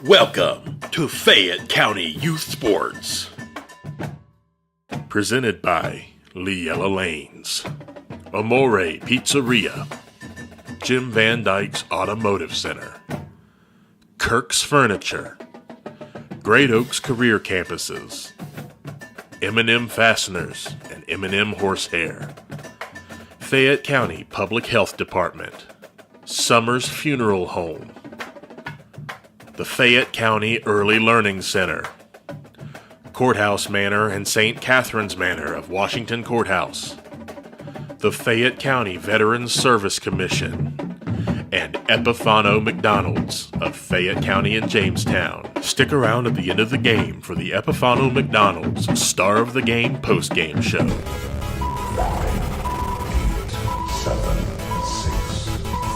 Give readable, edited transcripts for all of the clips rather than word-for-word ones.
Welcome to Fayette County Youth Sports. Presented by LeElla Lanes, Amore Pizzeria, Jim Van Dyke's Automotive Center, Kirk's Furniture, Great Oaks Career Campuses, M&M Fasteners and M&M Horsehair, Fayette County Public Health Department, Summers Funeral Home, the Fayette County Early Learning Center, Courthouse Manor and St. Catherine's Manor of Washington Courthouse, the Fayette County Veterans Service Commission, and Epifano McDonald's of Fayette County and Jamestown. Stick around at the end of the game for the Epifano McDonald's Star of the Game postgame show. 7, 6,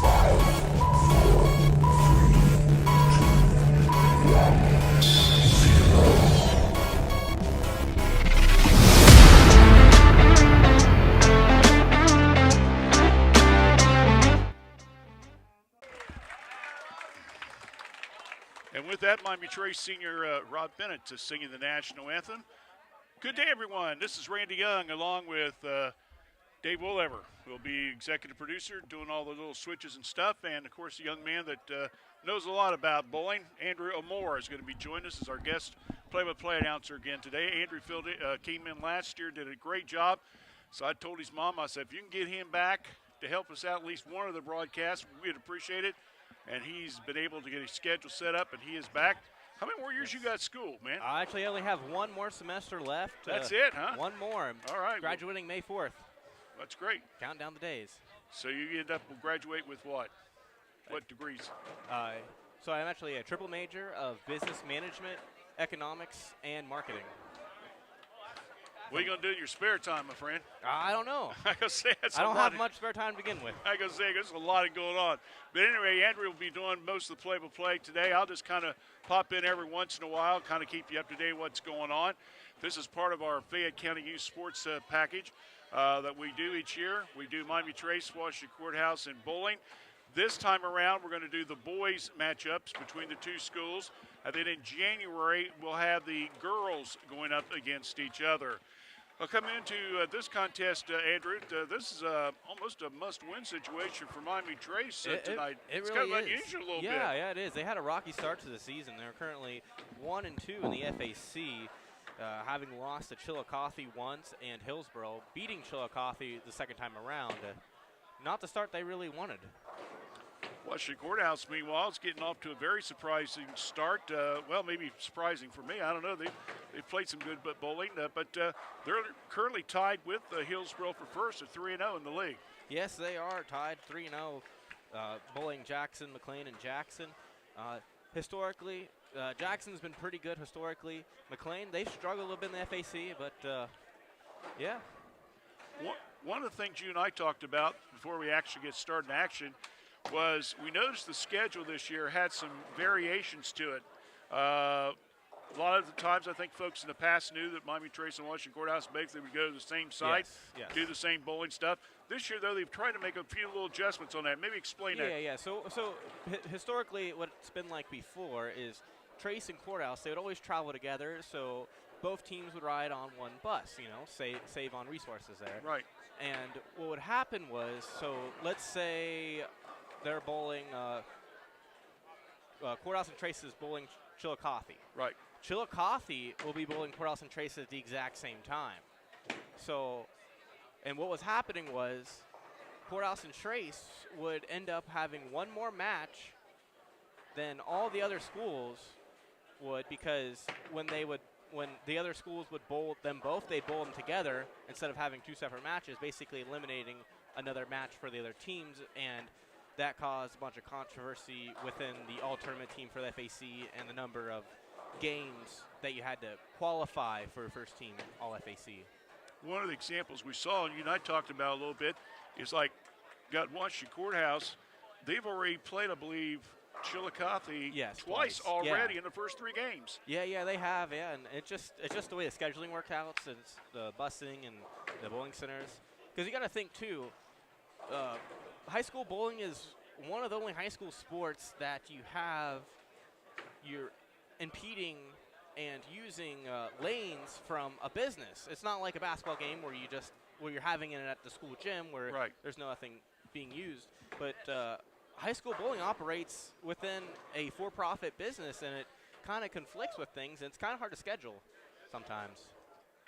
5, 4, 3, 2, 1, 0. And with that, Miami Trace senior Rob Bennett is singing the national anthem. Good day, everyone. This is Randy Young along with Dave Woolever, who will be executive producer, doing all the little switches and stuff. And, of course, a young man that knows a lot about bowling, Andrew Amore, is going to be joining us as our guest play-by-play announcer again today. Andrew came in last year, did a great job. So I told his mom, I said, if you can get him back to help us out at least one of the broadcasts, we'd appreciate it. And he's been able to get his schedule set up, and he is back. How many more years you got school, man? I actually only have one more semester left. That's it, huh? One more. All right. Graduating May 4th. That's great. Count down the days. So you end up will graduate with what? What degrees? So I'm actually a triple major of business management, economics, and marketing. What are you going to do in your spare time, my friend? I don't know. I gotta say, that's I don't have much spare time to begin with. I gotta say, there's a lot going on. But anyway, Andrew will be doing most of the play-by-play today. I'll just kind of pop in every once in a while, kind of keep you up to date what's going on. This is part of our Fayette County Youth Sports package that we do each year. We do Miami Trace, Washington Courthouse, and bowling. This time around, we're going to do the boys matchups between the two schools. And then in January, we'll have the girls going up against each other. Coming into this contest, Andrew, this is almost a must-win situation for Miami Trace tonight. It's really kind of unusual a little bit. Yeah, it is. They had a rocky start to the season. They're currently 1-2 in the FAC, having lost to Chillicothe once and Hillsborough, beating Chillicothe the second time around. Not the start they really wanted. Washington Courthouse, meanwhile, is getting off to a very surprising start. Well, maybe surprising for me. I don't know. They've played some good bowling, but they're currently tied with Hillsborough for first at 3-0 in the league. Yes, they are tied 3-0. Bowling Jackson, McLean, and Jackson. Historically, Jackson's been pretty good historically. McLean, they struggle a little bit in the FAC, but yeah. One of the things you and I talked about before we actually get started in action was we noticed the schedule this year had some variations to it. A lot of the times I think folks in the past knew that Miami Trace and Washington Courthouse basically would go to the same site, yes. do the same bowling stuff. This year, though, they've tried to make a few little adjustments on that. Maybe explain that. Yeah. So historically what it's been like before is Trace and Courthouse, they would always travel together, so both teams would ride on one bus, save on resources there. Right. And what would happen was, so let's say they're bowling, Courthouse and Trace is bowling Chillicothe. Right. Chillicothe will be bowling Courthouse and Trace at the exact same time. So, and what was happening was Courthouse and Trace would end up having one more match than all the other schools would, because when the other schools would bowl them both, they'd bowl them together instead of having two separate matches, basically eliminating another match for the other teams, and that caused a bunch of controversy within the all-tournament team for the FAC and the number of games that you had to qualify for first team all-FAC. One of the examples we saw, and you and I talked about a little bit, is like got Washington Courthouse. They've already played, I believe, Chillicothe twice already in the first three games. Yeah, they have, and it's just the way the scheduling works out, since the busing and the bowling centers. Because you got to think, too, high school bowling is one of the only high school sports that you have you're impeding and using lanes from a business. It's not like a basketball game where you're having it at the school gym where there's nothing being used. But high school bowling operates within a for-profit business, and it kind of conflicts with things, and it's kind of hard to schedule sometimes.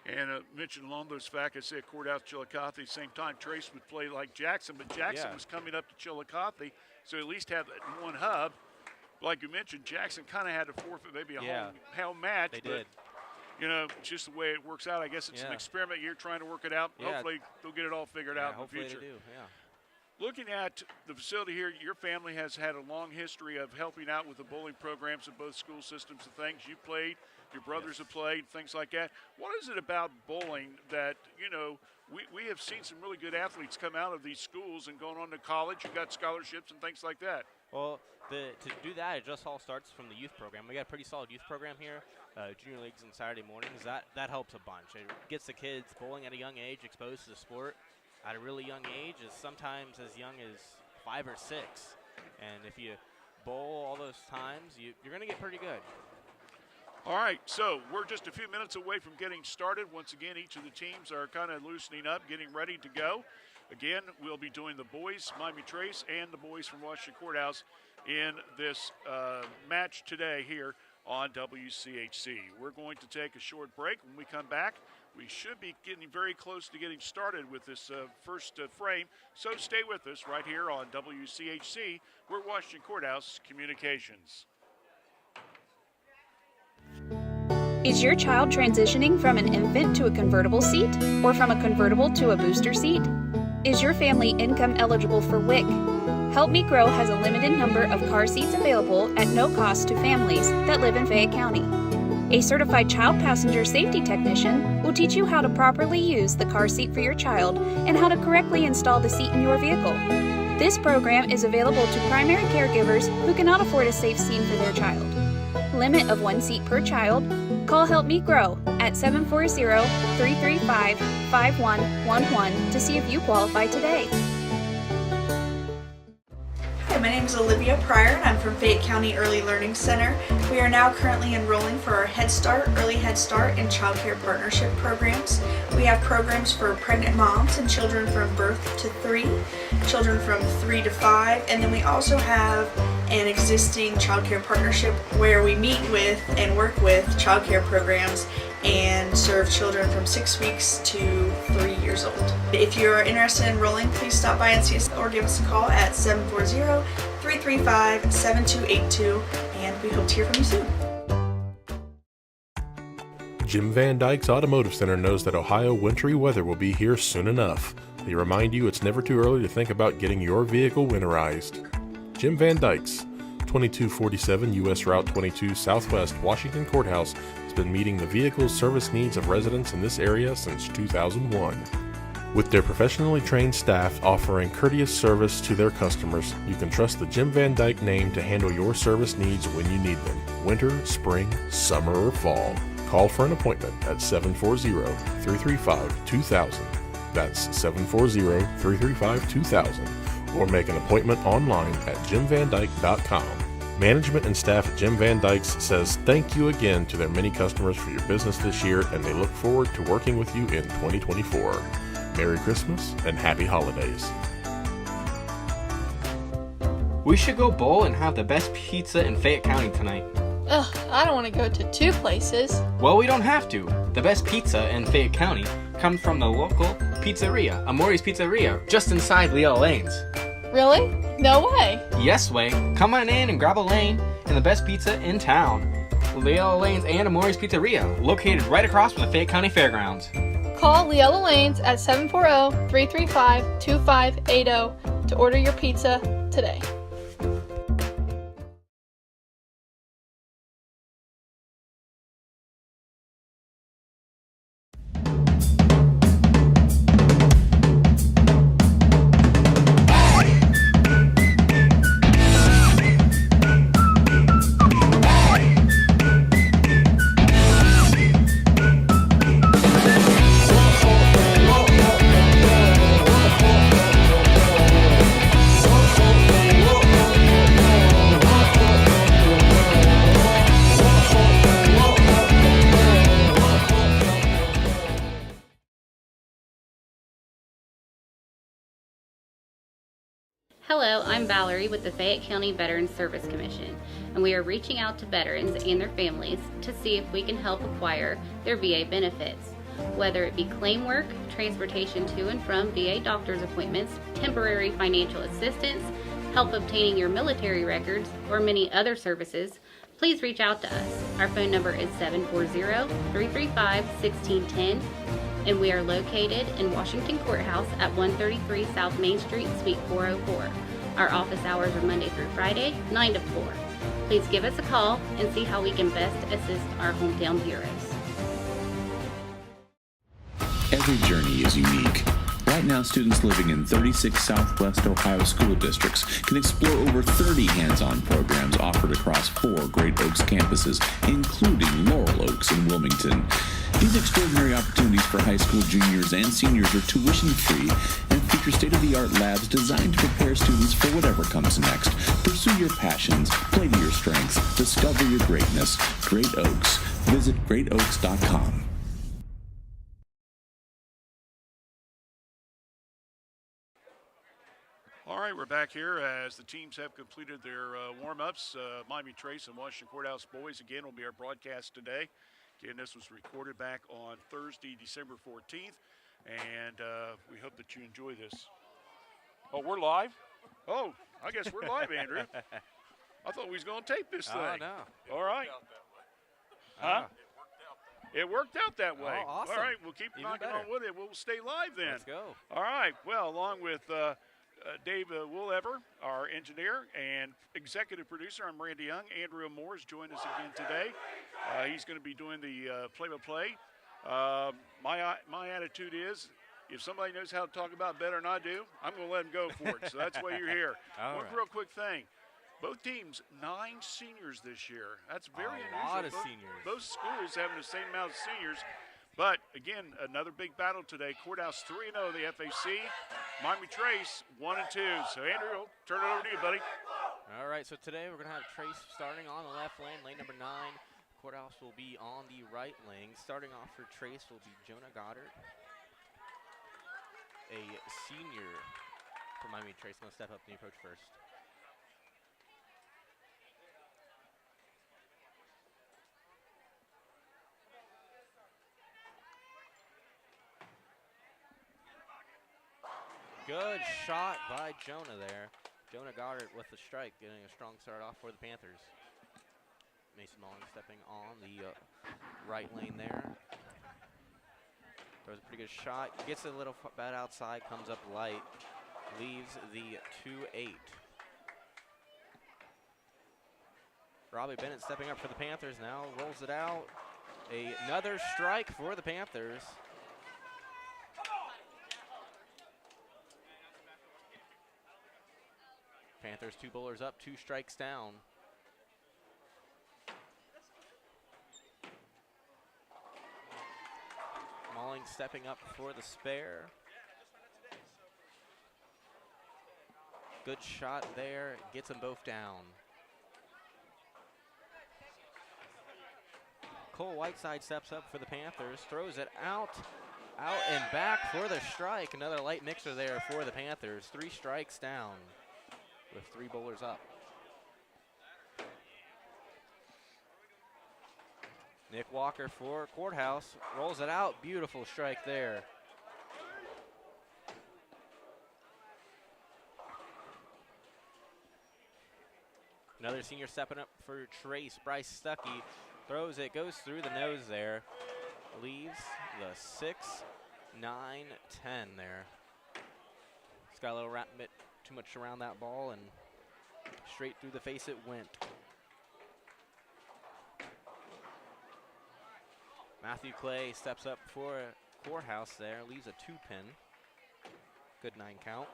And mentioned along those facts, I said Courthouse, Chillicothe, same time Trace would play like Jackson, but Jackson was coming up to Chillicothe, so at least have one hub. Like you mentioned, Jackson kind of had to forfeit maybe a home match. They did. You know, just the way it works out. I guess it's an experiment year trying to work it out. Yeah. Hopefully they'll get it all figured out in the future. Hopefully they do, Looking at the facility here, your family has had a long history of helping out with the bowling programs of both school systems and things. You played, your brothers have played, things like that. What is it about bowling that, you know, we have seen some really good athletes come out of these schools and going on to college. You've got scholarships and things like that. Well, to do that, it just all starts from the youth program. We got a pretty solid youth program here, junior leagues and Saturday mornings. That helps a bunch. It gets the kids bowling at a young age, exposed to the sport at a really young age, is sometimes as young as 5 or 6. And if you bowl all those times, you're going to get pretty good. All right, so we're just a few minutes away from getting started. Once again, each of the teams are kind of loosening up, getting ready to go. Again, we'll be doing the boys, Miami Trace, and the boys from Washington Courthouse in this match today here on WCHC. We're going to take a short break. When we come back, we should be getting very close to getting started with this first frame. So stay with us right here on WCHC. We're Washington Courthouse Communications. Is your child transitioning from an infant to a convertible seat or from a convertible to a booster seat? Is your family income eligible for WIC? Help Me Grow has a limited number of car seats available at no cost to families that live in Fayette County. A certified child passenger safety technician will teach you how to properly use the car seat for your child and how to correctly install the seat in your vehicle. This program is available to primary caregivers who cannot afford a safe seat for their child. Limit of 1 seat per child. Call Help Me Grow at 740-335-5111 to see if you qualify today. Hi, my name is Olivia Pryor and I'm from Fayette County Early Learning Center. We are now currently enrolling for our Head Start, Early Head Start, and Child Care Partnership programs. We have programs for pregnant moms and children from birth to 3, children from 3 to 5, and then we also have an existing child care partnership where we meet with and work with child care programs and serve children from 6 weeks to 3 years old. If you are interested in enrolling, please stop by and see us or give us a call at 740-335-7282, and we hope to hear from you soon. Jim Van Dyke's Automotive Center knows that Ohio wintry weather will be here soon enough. They remind you it's never too early to think about getting your vehicle winterized. Jim Van Dyke's, 2247 U.S. Route 22 Southwest Washington Courthouse, has been meeting the vehicle service needs of residents in this area since 2001. With their professionally trained staff offering courteous service to their customers, you can trust the Jim Van Dyke name to handle your service needs when you need them, winter, spring, summer, or fall. Call for an appointment at 740-335-2000. That's 740-335-2000. Or make an appointment online at jimvandyke.com. Management and staff at Jim Van Dyke's says thank you again to their many customers for your business this year, and they look forward to working with you in 2024. Merry Christmas and Happy Holidays. We should go bowl and have the best pizza in Fayette County tonight. Ugh, I don't want to go to 2 places. Well, we don't have to. The best pizza in Fayette County comes from the local pizzeria, Amori's Pizzeria, just inside LeElla Lanes. Really? No way. Yes way. Come on in and grab a lane and the best pizza in town. LeElla Lanes and Amori's Pizzeria, located right across from the Fayette County Fairgrounds. Call LeElla Lanes at 740-335-2580 to order your pizza today. Hello, I'm Valerie with the Fayette County Veterans Service Commission, and we are reaching out to veterans and their families to see if we can help acquire their VA benefits. Whether it be claim work, transportation to and from VA doctor's appointments, temporary financial assistance, help obtaining your military records, or many other services, please reach out to us. Our phone number is 740-335-1610, and we are located in Washington Courthouse at 133 South Main Street, Suite 404. Our office hours are Monday through Friday, 9 to 4. Please give us a call and see how we can best assist our hometown heroes. Every journey is unique. Right now, students living in 36 Southwest Ohio school districts can explore over 30 hands-on programs offered across 4 Great Oaks campuses, including Laurel Oaks and Wilmington. These extraordinary opportunities for high school juniors and seniors are tuition-free and feature state-of-the-art labs designed to prepare students for whatever comes next. Pursue your passions, play to your strengths, discover your greatness. Great Oaks. Visit greatoaks.com. All right, we're back here as the teams have completed their warm-ups. Miami Trace and Washington Courthouse boys again will be our broadcast today. Again, this was recorded back on Thursday, December 14th, and we hope that you enjoy this. Oh, we're live? Oh, I guess we're live, Andrew. I thought we was going to tape this thing. Oh, no. All right. Huh? It worked out that way. Oh, awesome. All right, we'll keep Even knocking better. on wood. We'll stay live then. Let's go. All right. Well, along with Dave Woolever, our engineer and executive producer, I'm Randy Young. Andrew Moore has joined us again today. He's going to be doing the play-by-play. My attitude is, if somebody knows how to talk about better than I do, I'm going to let them go for it. So that's why you're here. One real quick thing. Both teams, 9 seniors this year. That's very unusual. A lot of seniors. Both schools having the same amount of seniors. But, again, another big battle today. Courthouse 3-0 in the FAC. Miami Trace 1-2. So, Andrew, I'll turn it over to you, buddy. All right, so today we're going to have Trace starting on the left lane, lane number 9. Courthouse will be on the right lane. Starting off for Trace will be Jonah Goddard, a senior for Miami Trace. Going to step up in the approach first. Good shot by Jonah there. Jonah Goddard with the strike, getting a strong start off for the Panthers. Mason Mullen stepping on the right lane there. Throws a pretty good shot. Gets a little bad outside, comes up light. Leaves the 2-8. Robbie Bennett stepping up for the Panthers now. Rolls it out. Another strike for the Panthers. Panthers 2 bowlers up, 2 strikes down. Malling stepping up for the spare. Good shot there, gets them both down. Cole Whiteside steps up for the Panthers, throws it out and back for the strike. Another light mixer there for the Panthers, 3 strikes down with 3 bowlers up. Nick Walker for Courthouse, rolls it out, beautiful strike there. Another senior stepping up for Trace, Bryce Stuckey, throws it, goes through the nose there, leaves the 6, 9, 10 there. He's got a little bit too much around that ball and straight through the face it went. Matthew Clay steps up for Courthouse there, leaves a 2-pin. Good 9 count.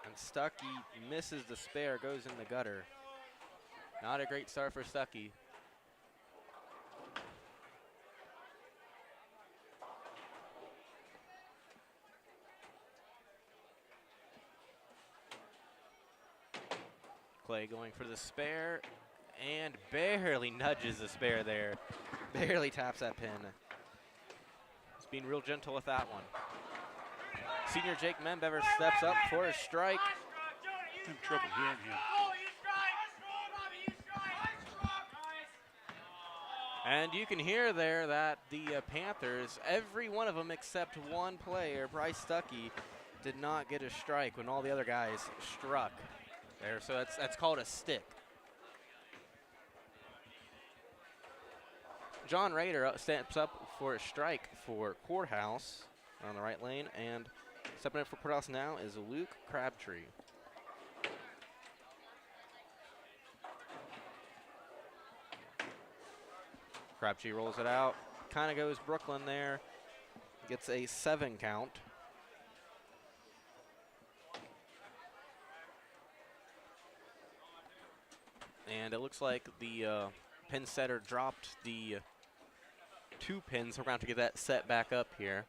And Stuckey misses the spare, goes in the gutter. Not a great start for Stuckey. Clay going for the spare and barely nudges the spare there. Barely taps that pin. He's being real gentle with that one. Senior Jake Membever steps up for a strike. I'm in trouble hearing him. And you can hear there that the Panthers, every one of them except one player, Bryce Stuckey, did not get a strike when all the other guys struck there. So that's called a stick. John Rader steps up for a strike for Courthouse on the right lane, and stepping up for Courthouse now is Luke Crabtree. Crabtree rolls it out, kind of goes Brooklyn there, gets a 7 count. And it looks like the pin setter dropped the 2 pins, so we're going to have to get that set back up here.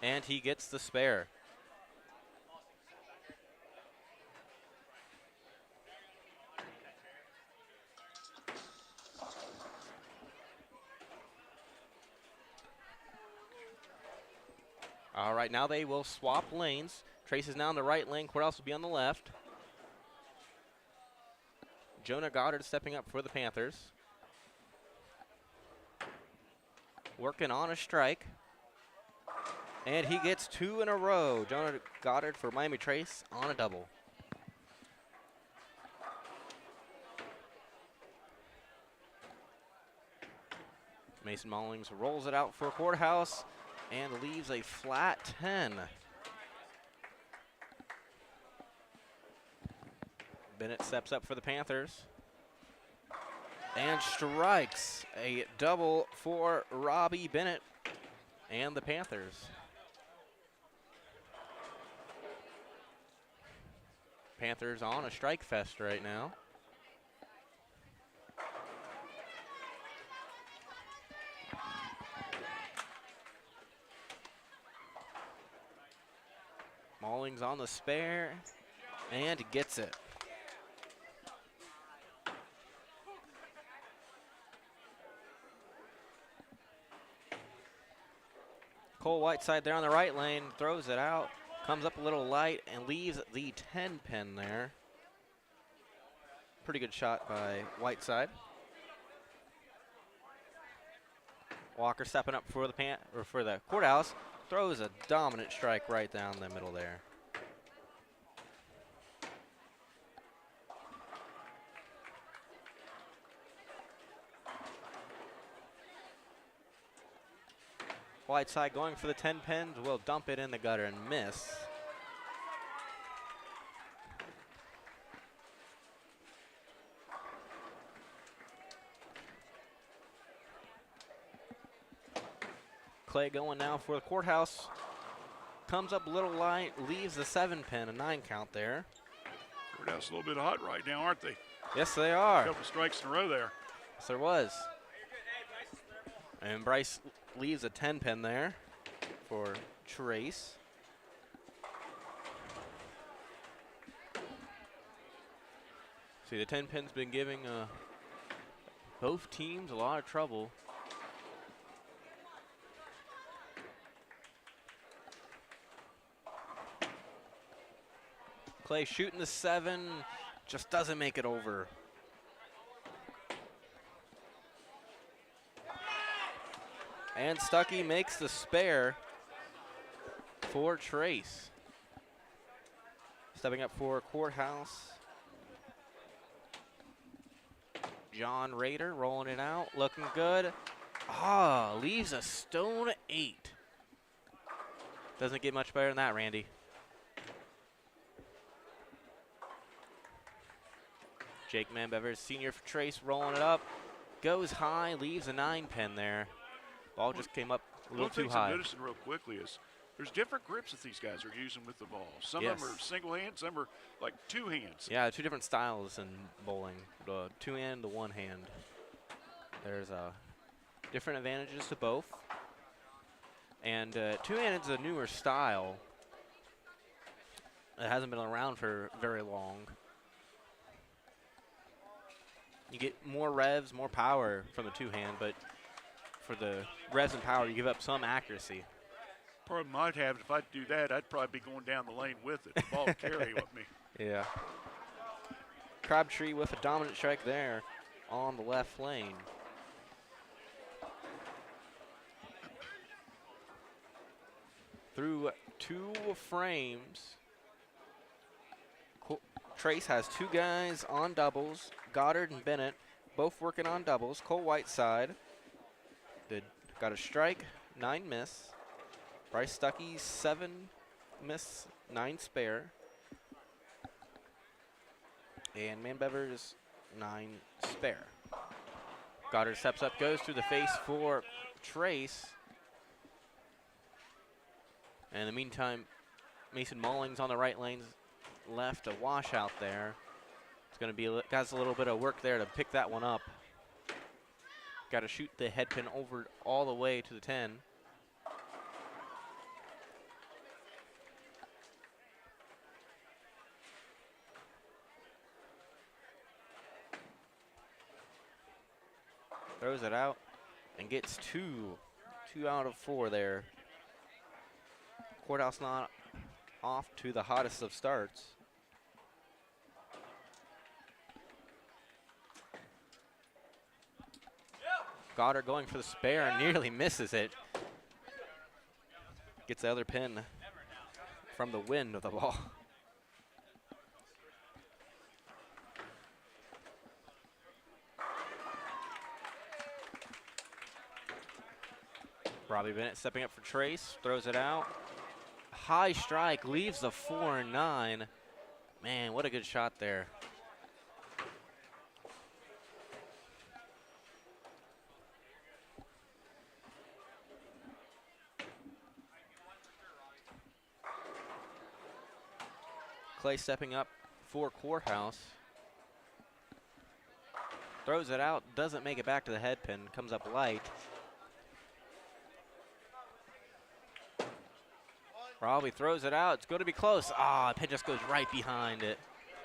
And he gets the spare. All right, now they will swap lanes. Trace is now in the right lane. Courthouse will be on the left. Jonah Goddard stepping up for the Panthers. Working on a strike. And he gets 2 in a row. Jonah Goddard for Miami Trace on a double. Mason Mullings rolls it out for Courthouse and leaves a flat 10. Bennett steps up for the Panthers and strikes a double for Robbie Bennett and the Panthers. Panthers on a strike fest right now. Mauling's on the spare and gets it. Cole Whiteside there on the right lane, throws it out, comes up a little light and leaves the 10 pin there. Pretty good shot by Whiteside. Walker stepping up for the Courthouse, throws a dominant strike right down the middle there. Whiteside going for the 10 pins, will dump it in the gutter and miss. Clay going now for the Courthouse. Comes up a little light, leaves the 7 pin, a 9 count there. Courthouse a little bit hot right now, aren't they? Yes, they are. A couple strikes in a row there. Yes, there was. And Bryce leaves a 10 pin there for Trace. See, the 10 pin's been giving both teams a lot of trouble. Clay shooting the 7, just doesn't make it over. And Stuckey makes the spare for Trace. Stepping up for Courthouse. John Rader rolling it out, looking good. Leaves a stone 8. Doesn't get much better than that, Randy. Jake Manbever, senior for Trace, rolling it up. Goes high, leaves a 9 pin there. Ball just came up a little too high. I'm noticing real quickly is there's different grips that these guys are using with the ball. Some of them are single hand, some are like 2 hands. Yeah, 2 different styles in bowling. The 2-hand, the 1-hand. There's different advantages to both. And 2-hand is a newer style. It hasn't been around for very long. You get more revs, more power from the two-hand, but for the revs and power, you give up some accuracy. Problem I'd have, if I'd do that, I'd probably be going down the lane with it. The ball carry with me. Yeah. Crabtree with a dominant strike there on the left lane. Through 2 frames, Trace has 2 guys on doubles. Goddard and Bennett both working on doubles. Cole Whiteside got a strike, 9 miss. Bryce Stuckey, 7 miss, 9 spare. And Manbevers, 9 spare. Goddard steps up, goes through the face for Trace. And in the meantime, Mason Mullings on the right lane's left, a washout there. It's going to be, got a little bit of work there to pick that one up. Got to shoot the head pin over all the way to the 10. Throws it out and gets 2 out of 4 there. Courthouse not off to the hottest of starts. Goddard going for the spare and nearly misses it. Gets the other pin from the wind of the ball. Robbie Bennett stepping up for Trace, throws it out. High strike, leaves the 4-9. Man, what a good shot there. Clay stepping up for Courthouse. Throws it out, doesn't make it back to the head pin, comes up light. Robbie throws it out. It's going to be close. Pin just goes right behind it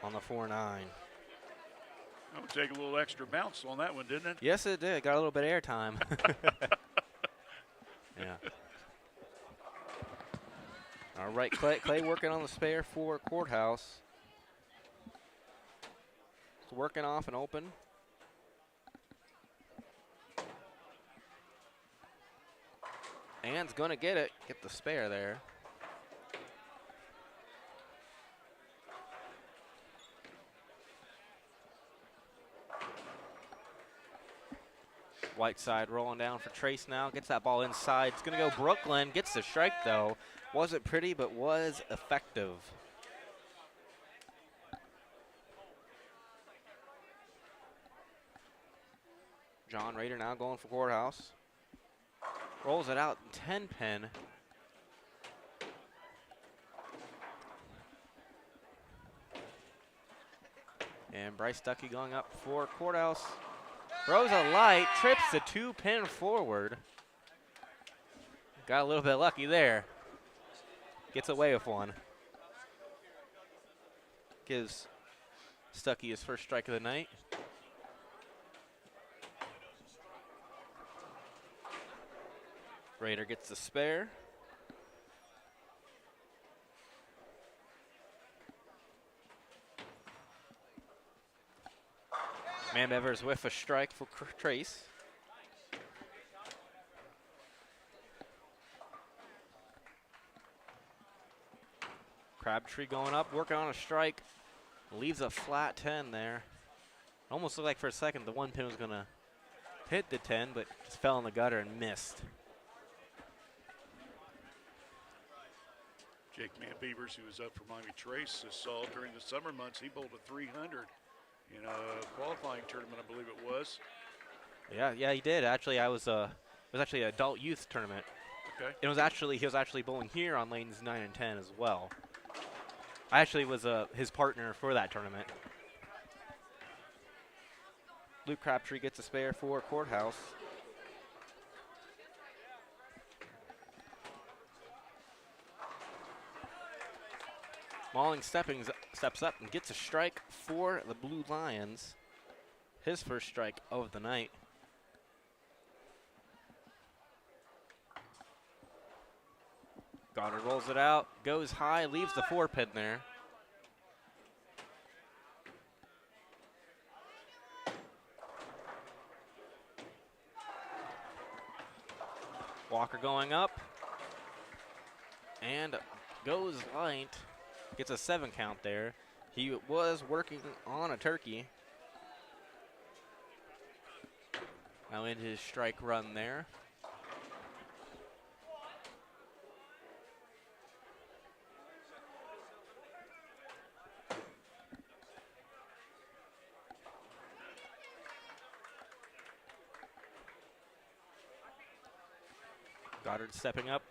on the 4-9. That would take a little extra bounce on that one, didn't it? Yes, it did. Got a little bit of air time. Yeah. All right, Clay working on the spare for Courthouse. It's working off and open. And's going to get it. Get the spare there. Whiteside rolling down for Trace now. Gets that ball inside. It's going to go Brooklyn. Gets the strike, though. Wasn't pretty, but was effective. John Rader now going for Courthouse. Rolls it out, 10 pin. And Bryce Stuckey going up for Courthouse. Throws a light, trips the 2 pin forward. Got a little bit lucky there. Gets away with one. Gives Stuckey his first strike of the night. Raider gets the spare. Manbevers with a strike for Trace. Crabtree going up, working on a strike. Leaves a flat 10 there. Almost looked like for a second the 1 pin was going to hit the 10, but just fell in the gutter and missed. Jake Manbevers, who was up for Miami Trace, saw during the summer months, he bowled a 300 in a qualifying tournament, I believe it was. Yeah, he did. Actually, it was actually an adult youth tournament. Okay. He was actually bowling here on lanes 9 and 10 as well. I actually was his partner for that tournament. Luke Crabtree gets a spare for Courthouse. Malling steps up and gets a strike for the Blue Lions. his first strike of the night. Goddard rolls it out, goes high, leaves the 4-pin there. Walker going up and goes light, gets a 7 count there. He was working on a turkey. Now into his strike run there. Goddard stepping up,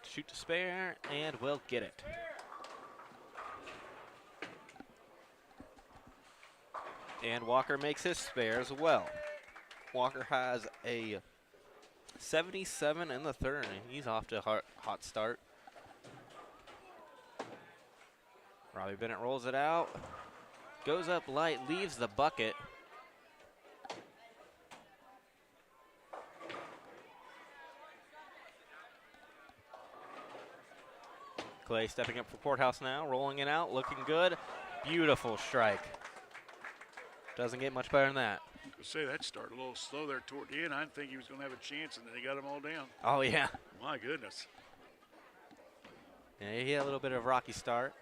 shoot to spare, and will get it. And Walker makes his spare as well. Walker has a 77 in the third, and he's off to a hot start. Robbie Bennett rolls it out, goes up light, leaves the bucket. Clay stepping up for Courthouse now, rolling it out, looking good. Beautiful strike. Doesn't get much better than that. I say that started a little slow there toward the end. I didn't think he was going to have a chance, and then he got them all down. Oh, yeah. My goodness. Yeah, he had a little bit of a rocky start.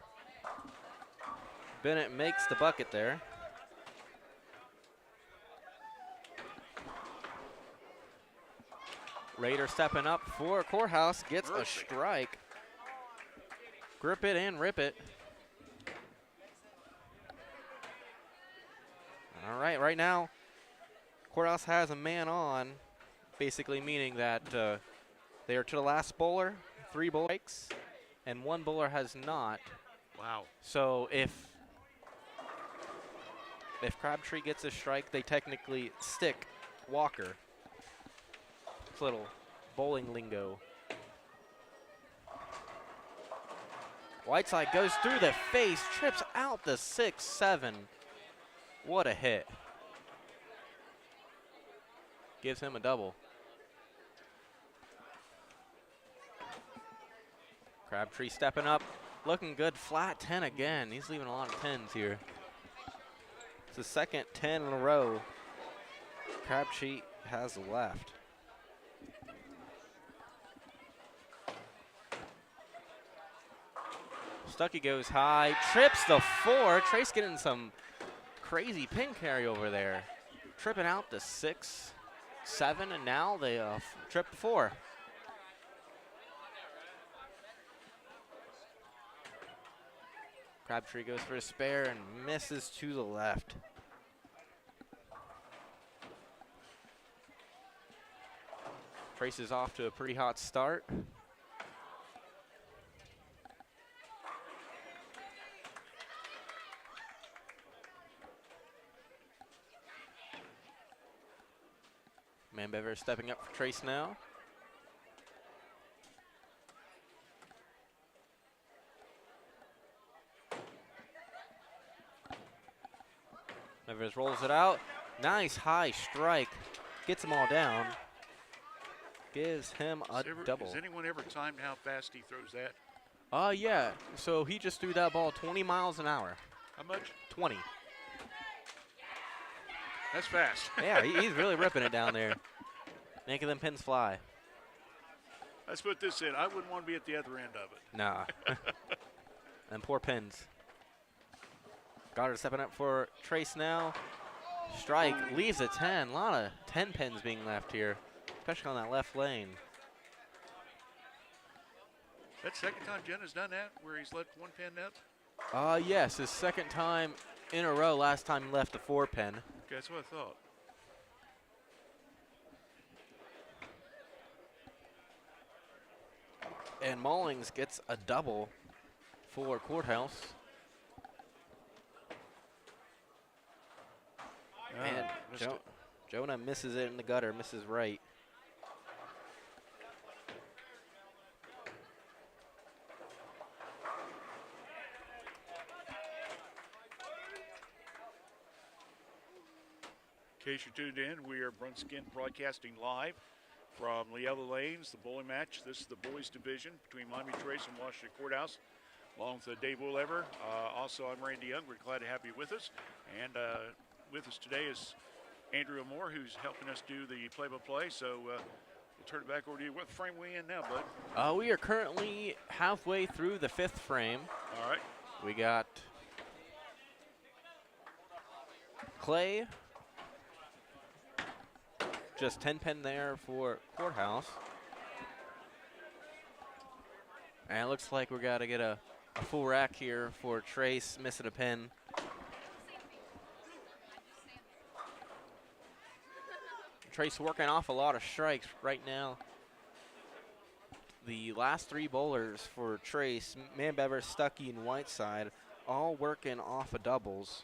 Bennett makes the bucket there. Raider stepping up for Courthouse, gets a strike. Grip it and rip it. All right, right now, Courthouse has a man on, basically meaning that they are to the last bowler, 3 bowler strikes, and 1 bowler has not. Wow. So if Crabtree gets a strike, they technically stick Walker. It's a little bowling lingo. Whiteside goes through the face, trips out the 6-7. What a hit. Gives him a double. Crabtree stepping up, looking good, flat 10 again. He's leaving a lot of 10s here. It's the second 10 in a row Crabtree has left. Stuckey goes high, trips the 4. Trace getting some crazy pin carry over there. Tripping out the 6-7, and now they trip the 4. Crabtree goes for a spare and misses to the left. Trace is off to a pretty hot start. Manbever stepping up for Trace now. Manbever rolls it out. Nice high strike. Gets them all down. Gives him a double. Has anyone ever timed how fast he throws that? Yeah. So he just threw that ball 20 miles an hour. How much? 20. That's fast. Yeah, he's really ripping it down there. Making them pins fly. Let's put this in. I wouldn't want to be at the other end of it. Nah. And poor pins. Goddard stepping up for Trace now. Strike, leaves a 10. A lot of 10 pins being left here, especially on that left lane. That's the second time Jen has done that, where he's left 1 pin up? Yes, his second time in a row. Last time he left a 4 pin. Okay, that's what I thought. And Mullings gets a double for Courthouse. And Jonah misses it in the gutter, misses right. In case you tuned in, we are once again broadcasting live from LeElla Lanes, the bowling match. This is the boys division between Miami Trace and Washington Courthouse, along with Dave Woollever. Also, I'm Randy Young. We're glad to have you with us. And with us today is Andrew Moore, who's helping us do the play-by-play. So we'll turn it back over to you. What frame we in now, bud? We are currently halfway through the 5th frame. All right. We got Clay. Just 10-pin there for Courthouse. And it looks like we got to get a full rack here for Trace, missing a pin. Trace working off a lot of strikes right now. The last 3 bowlers for Trace, Manbever, Stuckey, and Whiteside, all working off of doubles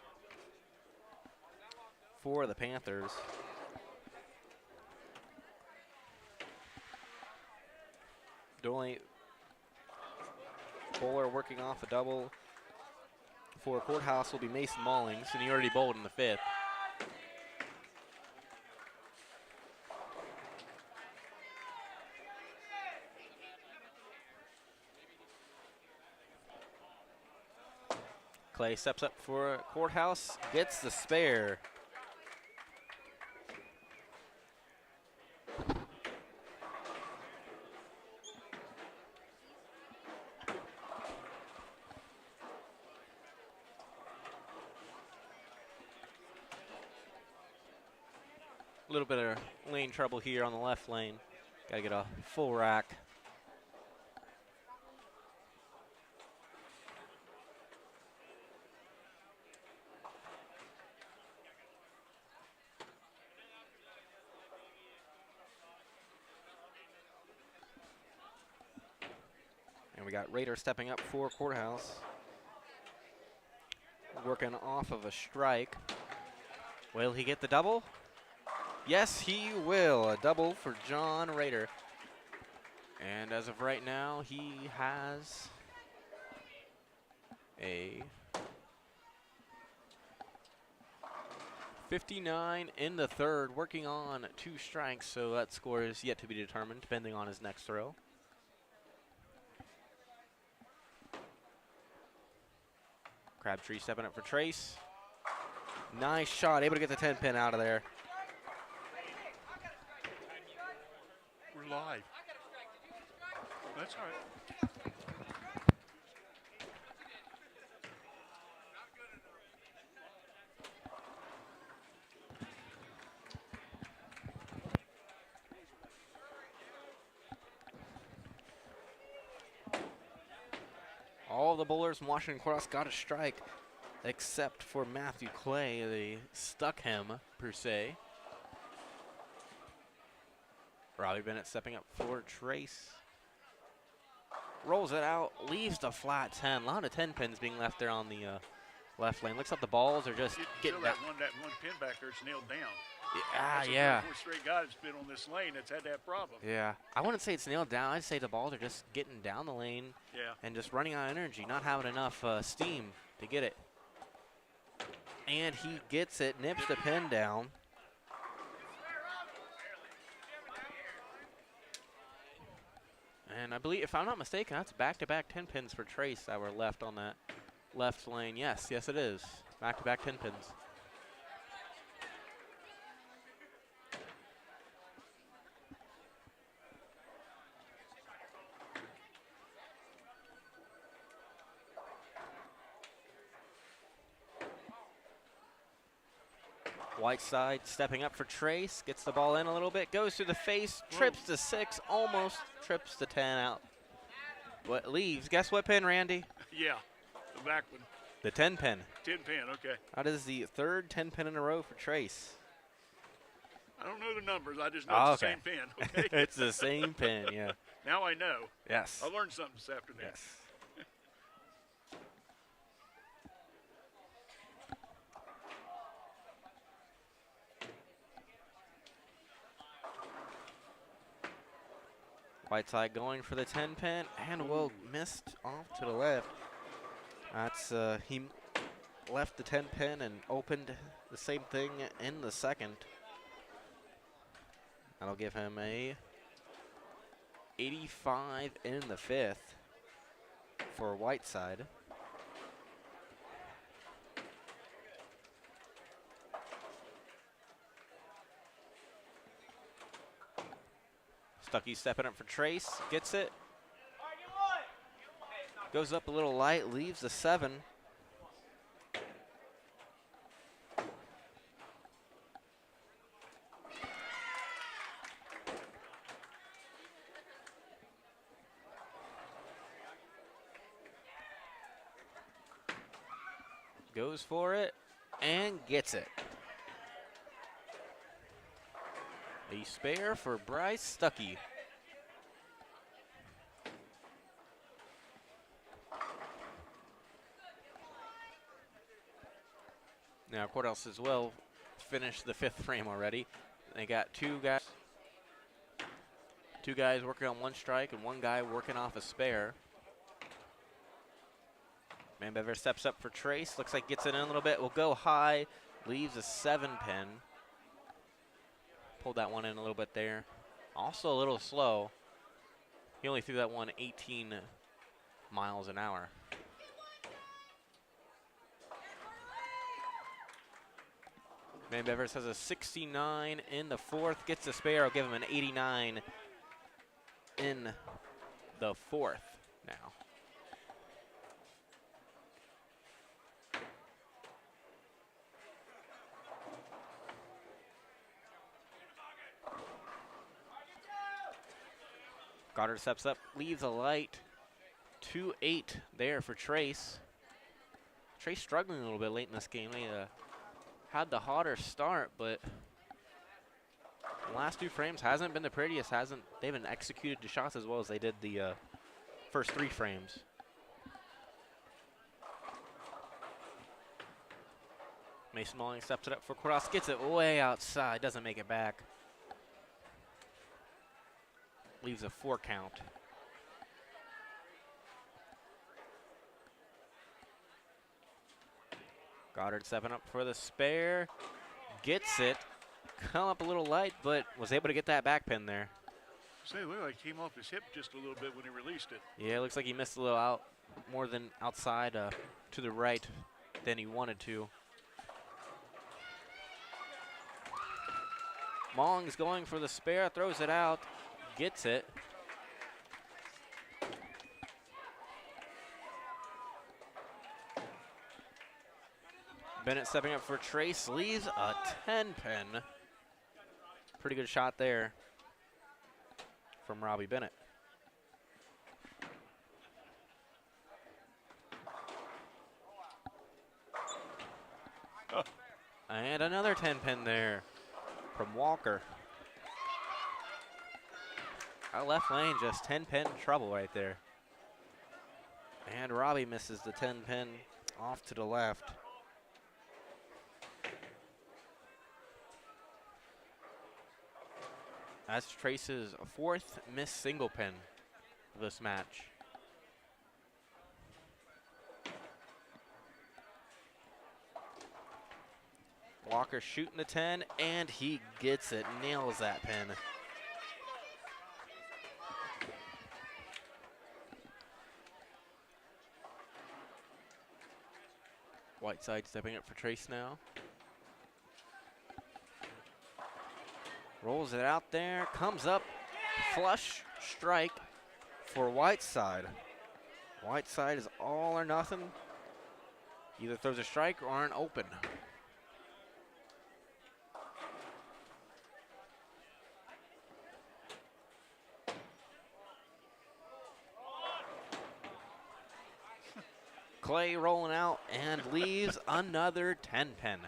for the Panthers. The only bowler working off a double for Courthouse will be Mason Mullings, and he already bowled in the 5th. Clay steps up for Courthouse, gets the spare. A little bit of lane trouble here on the left lane. Gotta get a full rack. And we got Raider stepping up for Courthouse. Working off of a strike. Will he get the double? Yes, he will. A double for John Rader. And as of right now, he has a 59 in the 3rd, working on 2 strikes, so that score is yet to be determined, depending on his next throw. Crabtree stepping up for Trace. Nice shot, able to get the 10-pin out of there. We're live. That's all right. All the bowlers in Washington Courthouse got a strike, except for Matthew Clay. They stuck him, per se. Robbie Bennett stepping up for Trace. Rolls it out, leaves the flat 10. A lot of 10 pins being left there on the left lane. Looks like the balls are just getting that one pin back there is nailed down. Yeah. 4 straight guys that's been on this lane that's had that problem. Yeah, I wouldn't say it's nailed down. I'd say the balls are just getting down the lane and just running out of energy, not having enough steam to get it. And he gets it, nips the pin down. And I believe, if I'm not mistaken, that's back-to-back 10 pins for Trace that were left on that left lane. Yes, it is. Back-to-back 10 pins. Whiteside stepping up for Trace, gets the ball in a little bit, goes through the face, trips to 6, almost trips to 10 out. What leaves? Guess what pin, Randy? Yeah, the back one. The 10 pin. 10 pin, okay. That is the 3rd 10 pin in a row for Trace. I don't know the numbers. I just know it's the same pin. Okay. It's the same pin, yeah. Now I know. Yes. I learned something this afternoon. Yes. Whiteside going for the 10 pin and will missed off to the left. That's he left the 10 pin and opened the same thing in the second. That'll give him a 85 in the fifth for Whiteside. Stuckey stepping up for Trace, gets it. Goes up a little light, leaves the 7. Goes for it and gets it. A spare for Bryce Stuckey. Now Courthouse as well finished the 5th frame already. They got two guys working on one strike and one guy working off a spare. Manbever steps up for Trace. Looks like gets it in a little bit. Will go high. Leaves a 7 pin. Pulled that one in a little bit there. Also a little slow. He only threw that one 18 miles an hour. Manbevers has a 69 in the 4th. Gets the spare. I'll give him an 89 in the 4th now. Goddard steps up, leaves a light. 2-8 there for Trace. Trace struggling a little bit late in this game. They had the hotter start, but the last 2 frames hasn't been the prettiest. They haven't executed the shots as well as they did the first 3 frames. Mason Malling steps it up for Cross, gets it way outside, doesn't make it back. Leaves a 4 count. Goddard stepping up for the spare. Gets it. Come up a little light, but was able to get that back pin there. Say, look like he came off his hip just a little bit when he released it. Yeah, it looks like he missed a little out, more than outside to the right than he wanted to. Mong's going for the spare, throws it out, gets it. Bennett stepping up for Trace, leaves a 10 pin. Pretty good shot there from Robbie Bennett. Oh. And another 10 pin there from Walker. Our left lane, just 10 pin trouble right there. And Robbie misses the 10 pin off to the left. That's Trace's 4th missed single pin of this match. Walker shooting the 10, and he gets it, nails that pin. Whiteside stepping up for Trace now. Rolls it out there, comes up, flush strike for Whiteside. Whiteside is all or nothing. Either throws a strike or an open. Clay rolling out and leaves another 10 pin.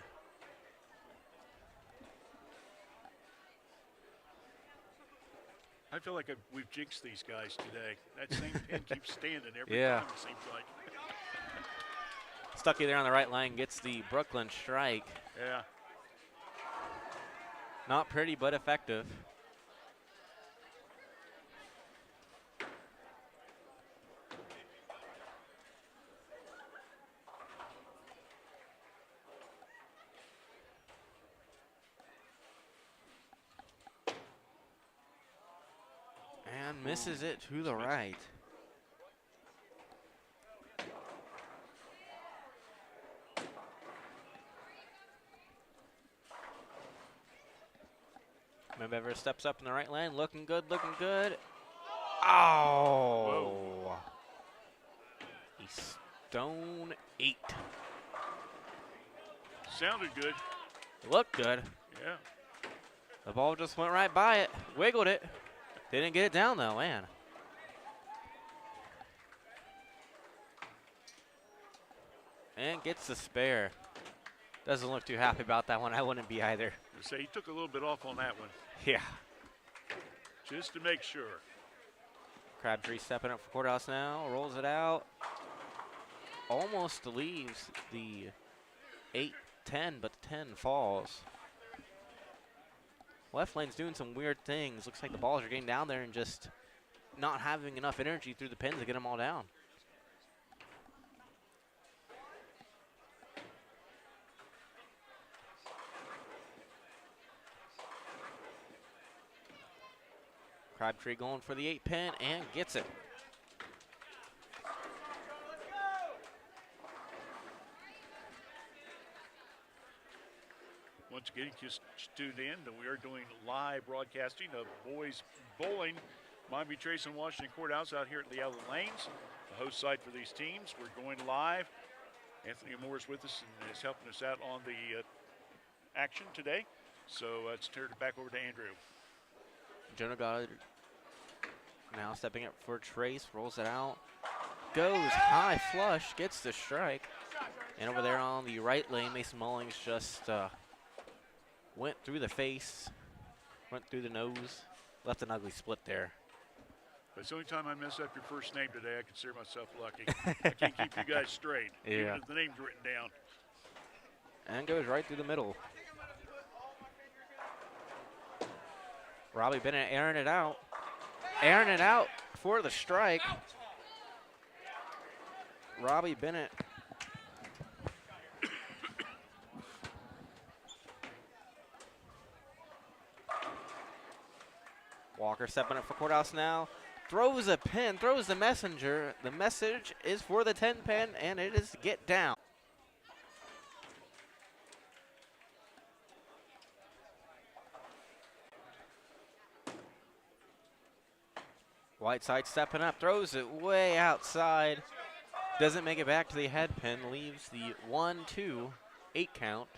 I feel like we've jinxed these guys today. That same pin keeps standing every Yeah. time, it seems like. Stuckey there on the right line gets the Brooklyn strike. Yeah. Not pretty, but effective. misses it to the right. Bever steps up in the right lane, looking good, looking good. Oh! He's stone 8. Sounded good. Looked good. Yeah. The ball just went right by it, wiggled it. Didn't get it down though, man. And gets the spare. Doesn't look too happy about that one. I wouldn't be either. I say he took a little bit off on that one. Yeah. Just to make sure. Crabtree stepping up for Courthouse now, rolls it out. Almost leaves the 8-10, but the 10 falls. Left lane's doing some weird things. Looks like the balls are getting down there and just not having enough energy through the pins to get them all down. Crabtree going for the 8-pin and gets it. Once again, just tuned in, we are doing live broadcasting of boys bowling. Miami Trace and Washington Courthouse out here at LeElla Lanes, the host site for these teams. We're going live. Anthony Moore is with us and is helping us out on the action today. So let's turn it back over to Andrew. Jonah Goddard now stepping up for Trace, rolls it out, goes high flush, gets the strike. And over there on the right lane, Mason Mullings just went through the face, went through the nose, left an ugly split there. It's the only time I mess up your first name today, I consider myself lucky. I can't keep you guys straight, even if the name's written down. And goes right through the middle. Robbie Bennett airing it out. Airing it out for the strike. Robbie Bennett. Walker stepping up for Courthouse now. Throws a pin, throws the messenger. The message is for the 10 pin, and it is get down. Whiteside stepping up, throws it way outside. Doesn't make it back to the head pin, leaves the 1-2, 8 count.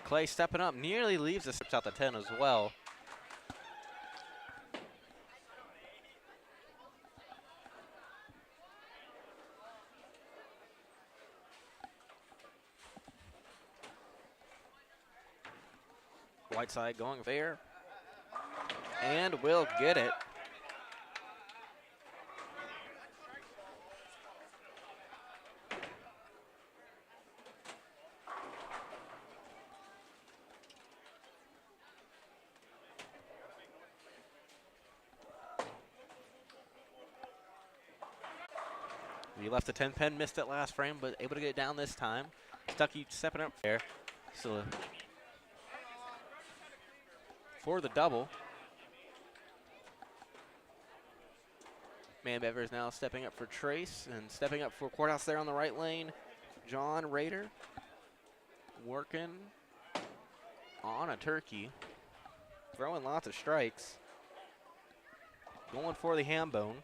Clay stepping up, nearly leaves the steps out the 10 as well. Whiteside going fair, and will get it. We left the 10 pin, missed it last frame, but able to get it down this time. Stuckey stepping up there. So for the double. Man Bevers now stepping up for Trace and stepping up for Courthouse there on the right lane. John Rader working on a turkey. Throwing lots of strikes. Going for the ham bone.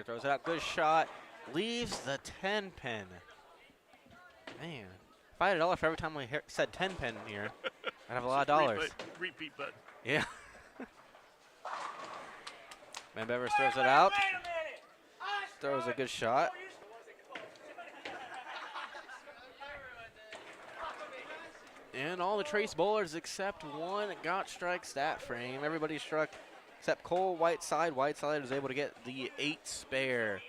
Throws it out, good shot. Leaves the 10 pin. Man, if I had $1 for every time I said 10 pin here, I'd have a lot of dollars. Repeat button. Yeah. Man Bevers throws it out. Throws a good shot. And all the Trace bowlers except one got strikes that frame. Everybody struck except Cole Whiteside. Whiteside was able to get the 8 spare.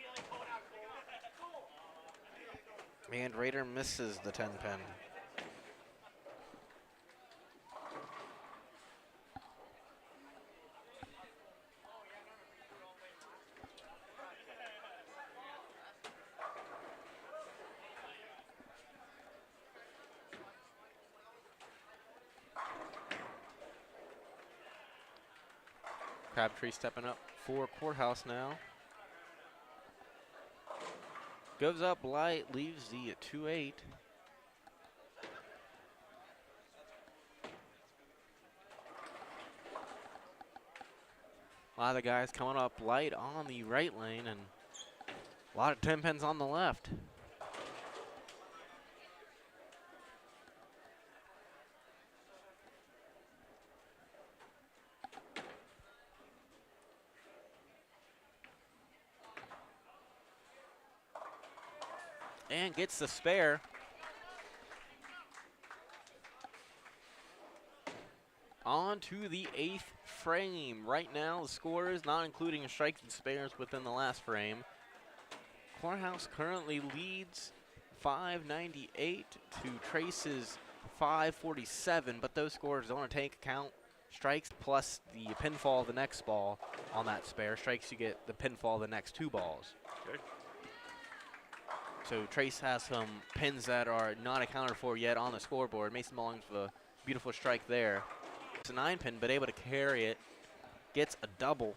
And Raider misses the 10 pin. Crabtree stepping up for Courthouse now. Goes up light, leaves the 2-8. A lot of the guys coming up light on the right lane and a lot of 10 pins on the left. And gets the spare. On to the 8th frame. Right now, the score is not including strikes and spares within the last frame. Courthouse currently leads 598 to Trace's 547, but those scores don't take account strikes plus the pinfall of the next ball on that spare. Strikes, you get the pinfall of the next 2 balls. Okay. So Trace has some pins that are not accounted for yet on the scoreboard. Mason Mullings with a beautiful strike there. It's a 9 pin, but able to carry it. Gets a double.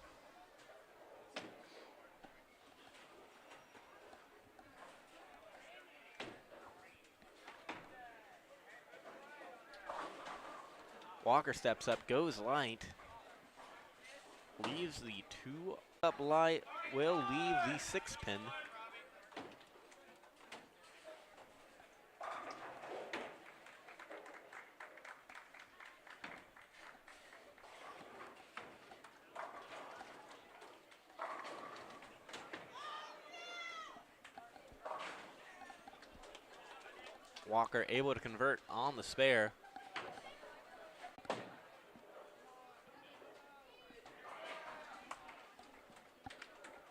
Walker steps up, goes light. Leaves the 2 up light, will leave the 6 pin. Walker able to convert on the spare.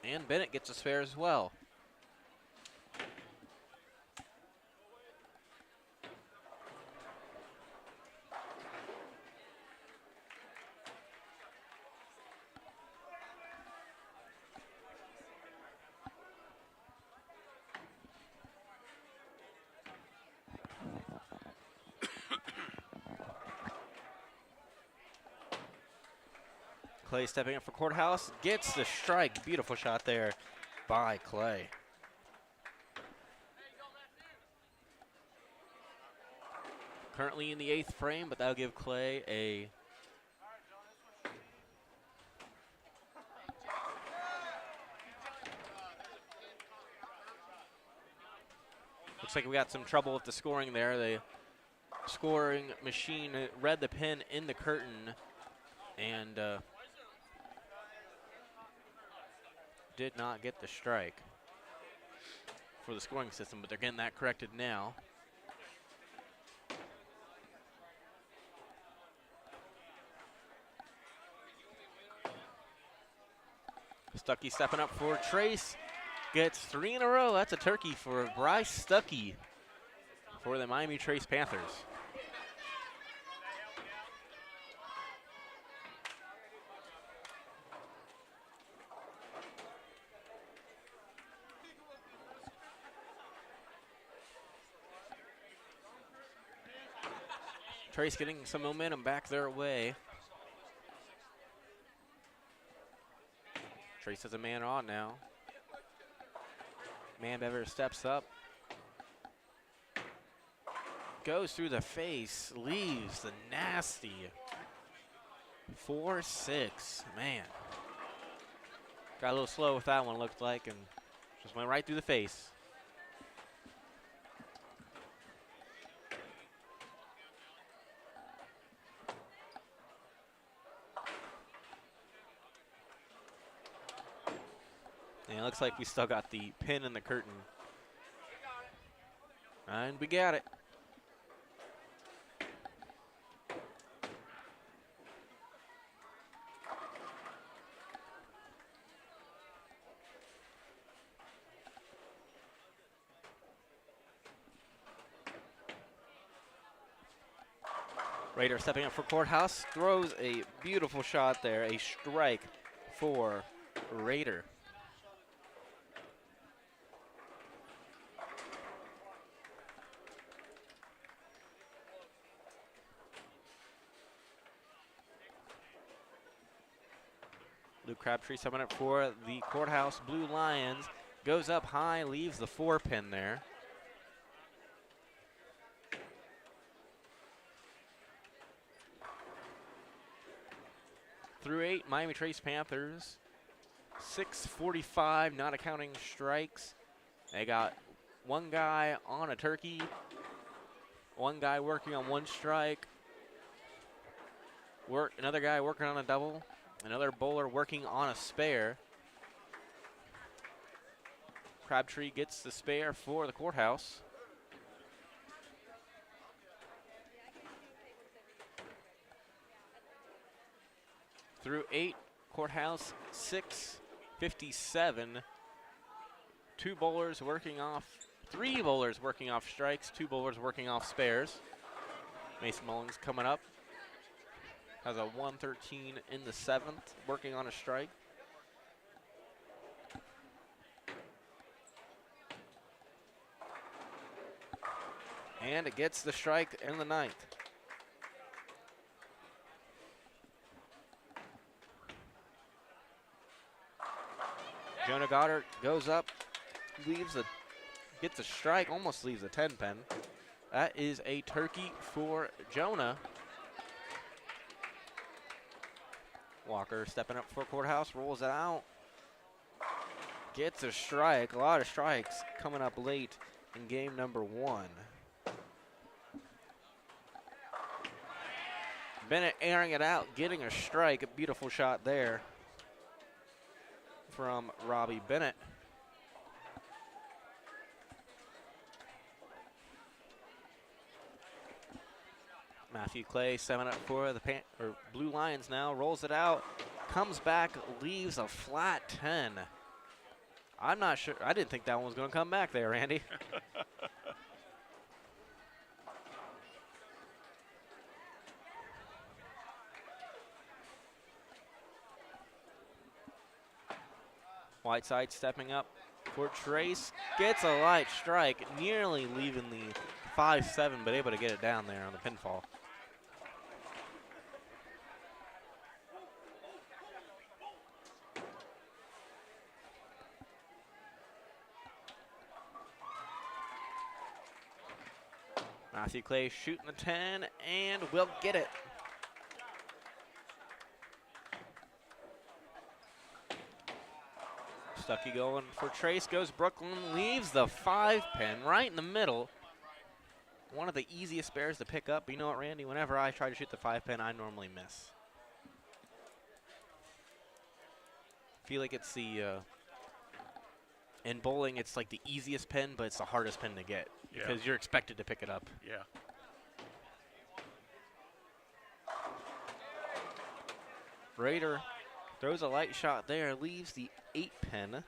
And Bennett gets a spare as well. Clay stepping up for Courthouse, gets the strike. Beautiful shot there by Clay. Currently in the 8th frame, but that'll give Clay a looks like we got some trouble with the scoring there. The scoring machine read the pin in the curtain and did not get the strike for the scoring system, but they're getting that corrected now. Stuckey stepping up for Trace. Gets 3 in a row. That's a turkey for Bryce Stuckey for the Miami Trace Panthers. Trace getting some momentum back their way. Trace has a man on now. Manbever steps up. Goes through the face, leaves the nasty 4-6. Man. Got a little slow with that one, looked like, and just went right through the face. And it looks like we still got the pin in the curtain. And we got it. Raider stepping up for Courthouse, throws a beautiful shot there, a strike for Raider. Luke Crabtree summing up for the Courthouse Blue Lions. Goes up high, leaves the 4-pin there. Through 8, Miami Trace Panthers. 6:45, not accounting strikes. They got one guy on a turkey, one guy working on one strike, another guy working on a double, another bowler working on a spare. Crabtree gets the spare for the Courthouse. Through 8, Courthouse 6:57. 3 bowlers working off strikes, 2 bowlers working off spares. Mason Mullings coming up. Has a 113 in the 7th, working on a strike. And it gets the strike in the 9th. Jonah Goddard goes up, gets a strike, almost leaves a 10-pin. That is a turkey for Jonah. Walker stepping up for Courthouse, rolls it out. Gets a strike, a lot of strikes coming up late in game number 1. Bennett airing it out, getting a strike, a beautiful shot there from Robbie Bennett. Matthew Clay stepping up for the Blue Lions now, rolls it out, comes back, leaves a flat 10. I'm not sure, I didn't think that one was going to come back there, Randy. Whiteside stepping up for Trace, gets a light strike, nearly leaving the 5-7, but able to get it down there on the pinfall. Matthew Clay shooting the 10 and will get it. Stuckey going for Trace, goes Brooklyn, leaves the 5-pin right in the middle. One of the easiest spares to pick up, but you know what, Randy? Whenever I try to shoot the 5-pin, I normally miss. I feel like it's in bowling, it's like the easiest pin, but it's the hardest pin to get because you're expected to pick it up. Yeah. Raider throws a light shot there, leaves the 8-pin.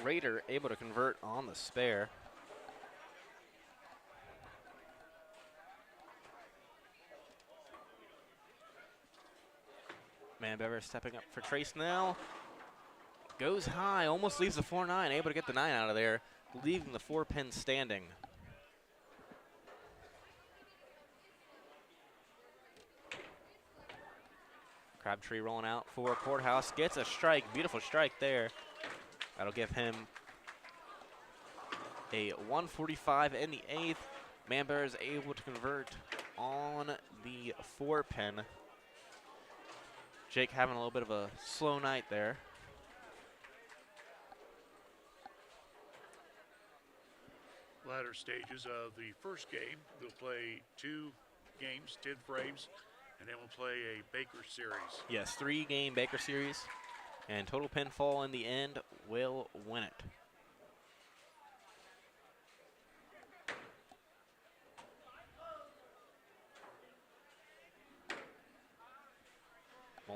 Raider able to convert on the spare. Manbever stepping up for Trace now. Goes high, almost leaves the 4-9, able to get the 9 out of there, leaving the 4-pin standing. Crabtree rolling out for Courthouse, gets a strike, beautiful strike there. That'll give him a 145 in the 8th. Manbear is able to convert on the 4-pin. Jake having a little bit of a slow night there. Latter stages of the first game, they'll play 2 games, 10 frames, and then we'll play a Baker series. Yes, 3-game Baker series, and total pinfall in the end will win it.